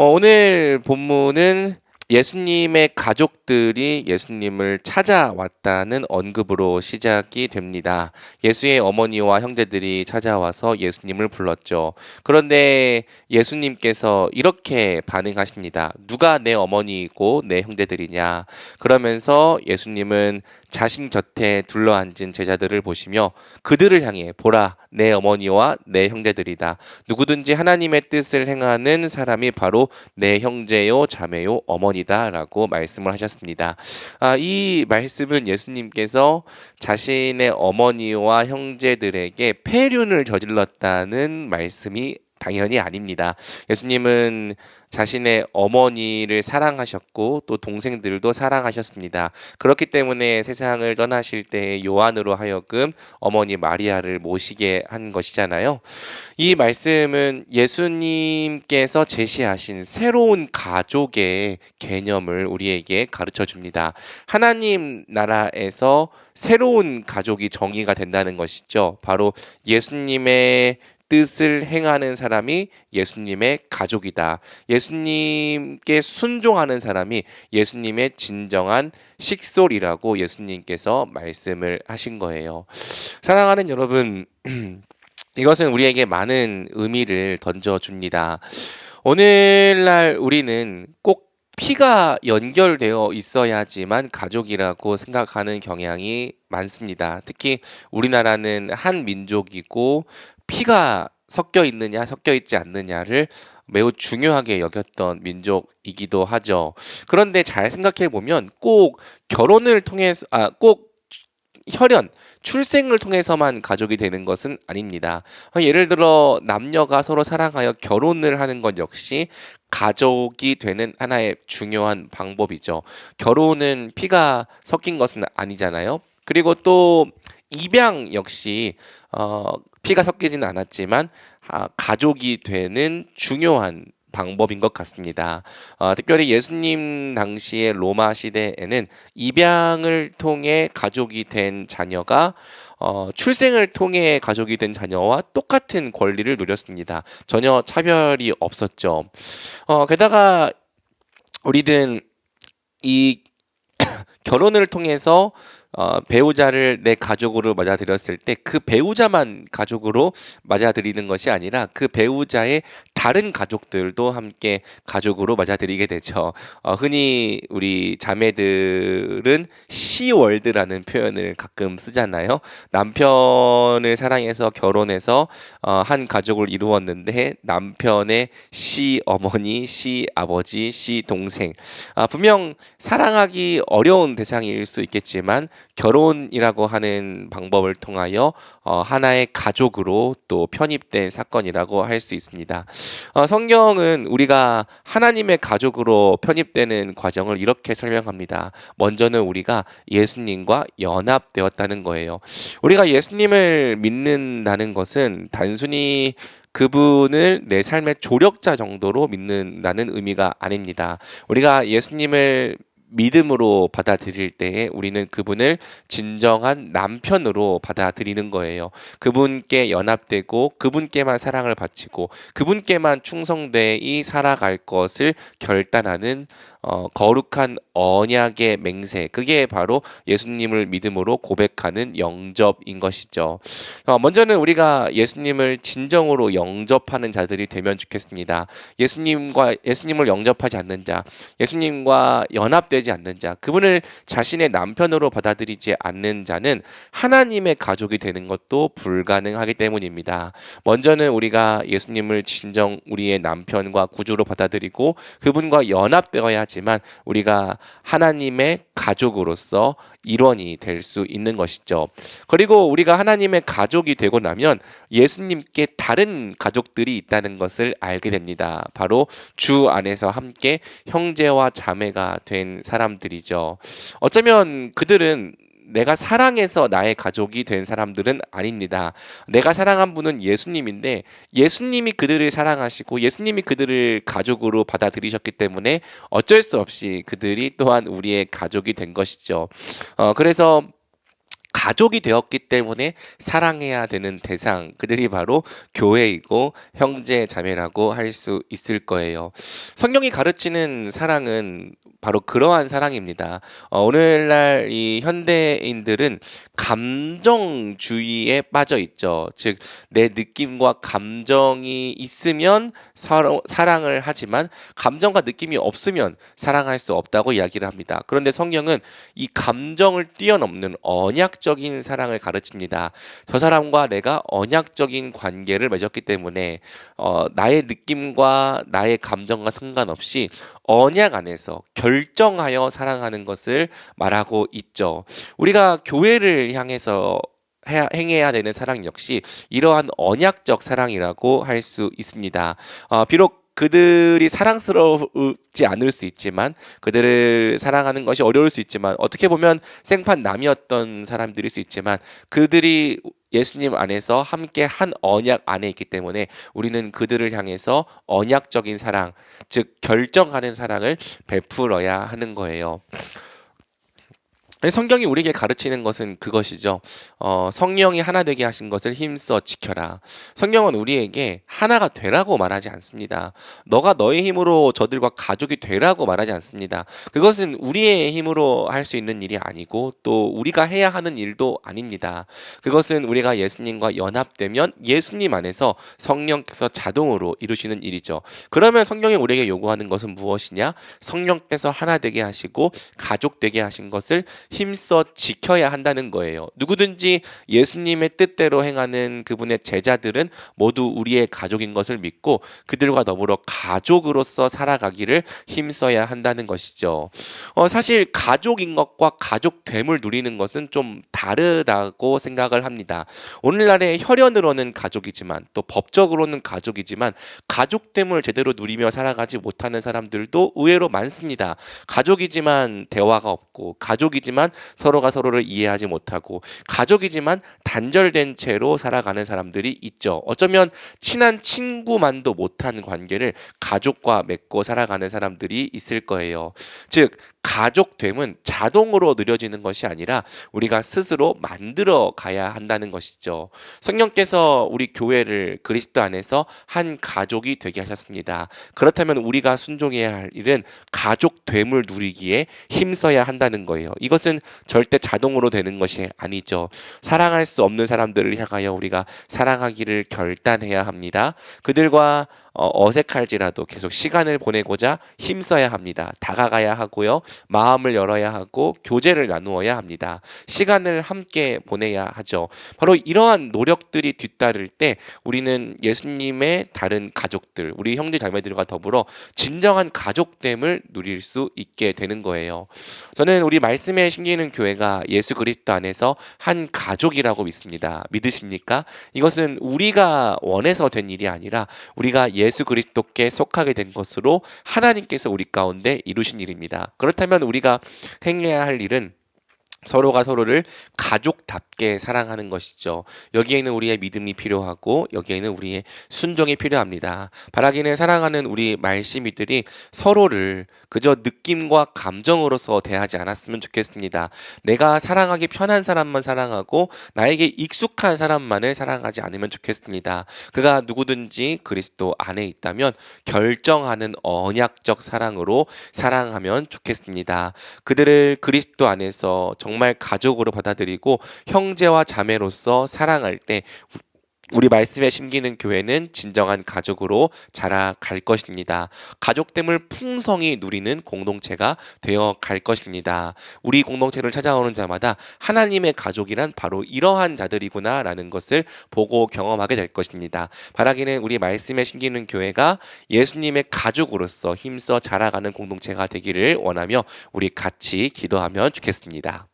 오늘 본문은 예수님의 가족들이 예수님을 찾아왔다는 언급으로 시작이 됩니다. 예수의 어머니와 형제들이 찾아와서 예수님을 불렀죠. 그런데 예수님께서 이렇게 반응하십니다. 누가 내 어머니이고 내 형제들이냐? 그러면서 예수님은 자신 곁에 둘러앉은 제자들을 보시며 그들을 향해 보라, 내 어머니와 내 형제들이다. 누구든지 하나님의 뜻을 행하는 사람이 바로 내 형제요 자매요 어머니다라고 말씀을 하셨습니다. 이 말씀은 예수님께서 자신의 어머니와 형제들에게 폐륜을 저질렀다는 말씀이 당연히 아닙니다. 예수님은 자신의 어머니를 사랑하셨고 또 동생들도 사랑하셨습니다. 그렇기 때문에 세상을 떠나실 때 요한으로 하여금 어머니 마리아를 모시게 한 것이잖아요. 이 말씀은 예수님께서 제시하신 새로운 가족의 개념을 우리에게 가르쳐 줍니다. 하나님 나라에서 새로운 가족이 정의가 된다는 것이죠. 바로 예수님의 뜻을 행하는 사람이 예수님의 가족이다. 예수님께 순종하는 사람이 예수님의 진정한 식솔이라고 예수님께서 말씀을 하신 거예요. 사랑하는 여러분, 이것은 우리에게 많은 의미를 던져줍니다. 오늘날 우리는 꼭 피가 연결되어 있어야지만 가족이라고 생각하는 경향이 많습니다. 특히 우리나라는 한 민족이고 피가 섞여 있느냐 섞여 있지 않느냐를 매우 중요하게 여겼던 민족이기도 하죠. 그런데 잘 생각해 보면 꼭 결혼을 통해서 꼭 혈연, 출생을 통해서만 가족이 되는 것은 아닙니다. 예를 들어 남녀가 서로 사랑하여 결혼을 하는 것 역시 가족이 되는 하나의 중요한 방법이죠. 결혼은 피가 섞인 것은 아니잖아요. 그리고 또 입양 역시 피가 섞이지는 않았지만 가족이 되는 중요한 방법인 것 같습니다. 특별히 예수님 당시의 로마 시대에는 입양을 통해 가족이 된 자녀가 출생을 통해 가족이 된 자녀와 똑같은 권리를 누렸습니다. 전혀 차별이 없었죠. 게다가 우리는 이 결혼을 통해서 배우자를 내 가족으로 맞아들였을 때 그 배우자만 가족으로 맞아들이는 것이 아니라 그 배우자의 다른 가족들도 함께 가족으로 맞아들이게 되죠. 흔히 우리 자매들은 시월드라는 표현을 가끔 쓰잖아요. 남편을 사랑해서 결혼해서 한 가족을 이루었는데 남편의 시어머니, 시아버지, 시동생, 분명 사랑하기 어려운 대상일 수 있겠지만 결혼이라고 하는 방법을 통하여 하나의 가족으로 또 편입된 사건이라고 할 수 있습니다. 성경은 우리가 하나님의 가족으로 편입되는 과정을 이렇게 설명합니다. 먼저는 우리가 예수님과 연합되었다는 거예요. 우리가 예수님을 믿는다는 것은 단순히 그분을 내 삶의 조력자 정도로 믿는다는 의미가 아닙니다. 우리가 예수님을 믿음으로 받아들일 때에 우리는 그분을 진정한 남편으로 받아들이는 거예요. 그분께 연합되고 그분께만 사랑을 바치고 그분께만 충성되이 살아갈 것을 결단하는 거룩한 언약의 맹세, 그게 바로 예수님을 믿음으로 고백하는 영접인 것이죠. 먼저는 우리가 예수님을 진정으로 영접하는 자들이 되면 좋겠습니다. 예수님을 영접하지 않는 자, 예수님과 연합되지 않는 자, 그분을 자신의 남편으로 받아들이지 않는 자는 하나님의 가족이 되는 것도 불가능하기 때문입니다. 먼저는 우리가 예수님을 진정 우리의 남편과 구주로 받아들이고 그분과 연합되어야 하지만 우리가 하나님의 가족으로서 일원이 될 수 있는 것이죠. 그리고 우리가 하나님의 가족이 되고 나면 예수님께 다른 가족들이 있다는 것을 알게 됩니다. 바로 주 안에서 함께 형제와 자매가 된 사람들이죠. 어쩌면 그들은 내가 사랑해서 나의 가족이 된 사람들은 아닙니다. 내가 사랑한 분은 예수님인데 예수님이 그들을 사랑하시고 예수님이 그들을 가족으로 받아들이셨기 때문에 어쩔 수 없이 그들이 또한 우리의 가족이 된 것이죠. 그래서 가족이 되었기 때문에 사랑해야 되는 대상, 그들이 바로 교회이고 형제 자매라고 할 수 있을 거예요. 성경이 가르치는 사랑은 바로 그러한 사랑입니다. 오늘날 이 현대인들은 감정주의에 빠져 있죠. 즉, 내 느낌과 감정이 있으면 사랑을 하지만 감정과 느낌이 없으면 사랑할 수 없다고 이야기를 합니다. 그런데 성경은 이 감정을 뛰어넘는 언약적인 사랑을 가르칩니다. 저 사람과 내가 언약적인 관계를 맺었기 때문에 나의 느낌과 나의 감정과 상관없이 언약 안에서 결정하여 사랑하는 것을 말하고 있죠. 우리가 교회를 향해서 행해야 되는 사랑 역시 이러한 언약적 사랑이라고 할 수 있습니다. 비록 그들이 사랑스럽지 않을 수 있지만, 그들을 사랑하는 것이 어려울 수 있지만, 어떻게 보면 생판 남이었던 사람들일 수 있지만, 그들이 예수님 안에서 함께 한 언약 안에 있기 때문에 우리는 그들을 향해서 언약적인 사랑, 즉 결정하는 사랑을 베풀어야 하는 거예요. 성경이 우리에게 가르치는 것은 그것이죠. 성령이 하나 되게 하신 것을 힘써 지켜라. 성경은 우리에게 하나가 되라고 말하지 않습니다. 너가 너의 힘으로 저들과 가족이 되라고 말하지 않습니다. 그것은 우리의 힘으로 할 수 있는 일이 아니고 또 우리가 해야 하는 일도 아닙니다. 그것은 우리가 예수님과 연합되면 예수님 안에서 성령께서 자동으로 이루시는 일이죠. 그러면 성경이 우리에게 요구하는 것은 무엇이냐? 성령께서 하나 되게 하시고 가족 되게 하신 것을 힘써 지켜야 한다는 거예요. 누구든지 예수님의 뜻대로 행하는 그분의 제자들은 모두 우리의 가족인 것을 믿고 그들과 더불어 가족으로서 살아가기를 힘써야 한다는 것이죠. 사실 가족인 것과 가족됨을 누리는 것은 좀 다르다고 생각을 합니다. 오늘날의 혈연으로는 가족이지만 또 법적으로는 가족이지만 가족됨을 제대로 누리며 살아가지 못하는 사람들도 의외로 많습니다. 가족이지만 대화가 없고, 가족이지만 서로가 서로를 이해하지 못하고, 가족이지만 단절된 채로 살아가는 사람들이 있죠. 어쩌면 친한 친구만도 못한 관계를 가족과 맺고 살아가는 사람들이 있을 거예요. 즉, 가족됨은 자동으로 느려지는 것이 아니라 우리가 스스로 만들어 가야 한다는 것이죠. 성령께서 우리 교회를 그리스도 안에서 한 가족이 되게 하셨습니다. 그렇다면 우리가 순종해야 할 일은 가족됨을 누리기에 힘써야 한다는 거예요. 이것은 절대 자동으로 되는 것이 아니죠. 사랑할 수 없는 사람들을 향하여 우리가 사랑하기를 결단해야 합니다. 그들과 어색할지라도 계속 시간을 보내고자 힘써야 합니다. 다가가야 하고요. 마음을 열어야 하고 교제를 나누어야 합니다. 시간을 함께 보내야 하죠. 바로 이러한 노력들이 뒤따를 때 우리는 예수님의 다른 가족들, 우리 형제 자매들과 더불어 진정한 가족됨을 누릴 수 있게 되는 거예요. 저는 우리 말씀에 심기는 교회가 예수 그리스도 안에서 한 가족이라고 믿습니다. 믿으십니까? 이것은 우리가 원해서 된 일이 아니라 우리가 예수 그리스도께 속하게 된 것으로 하나님께서 우리 가운데 이루신 일입니다. 그렇다면 우리가 행해야 할 일은 서로가 서로를 가족답게 사랑하는 것이죠. 여기에는 우리의 믿음이 필요하고 여기에는 우리의 순종이 필요합니다. 바라기는 사랑하는 우리 말씀이들이 서로를 그저 느낌과 감정으로서 대하지 않았으면 좋겠습니다. 내가 사랑하기 편한 사람만 사랑하고 나에게 익숙한 사람만을 사랑하지 않으면 좋겠습니다. 그가 누구든지 그리스도 안에 있다면 결정하는 언약적 사랑으로 사랑하면 좋겠습니다. 그들을 그리스도 안에서 정말 가족으로 받아들이고 형제와 자매로서 사랑할 때 우리 말씀에 심기는 교회는 진정한 가족으로 자라갈 것입니다. 가족됨을 풍성히 누리는 공동체가 되어 갈 것입니다. 우리 공동체를 찾아오는 자마다 하나님의 가족이란 바로 이러한 자들이구나라는 것을 보고 경험하게 될 것입니다. 바라기는 우리 말씀에 심기는 교회가 예수님의 가족으로서 힘써 자라가는 공동체가 되기를 원하며 우리 같이 기도하면 좋겠습니다.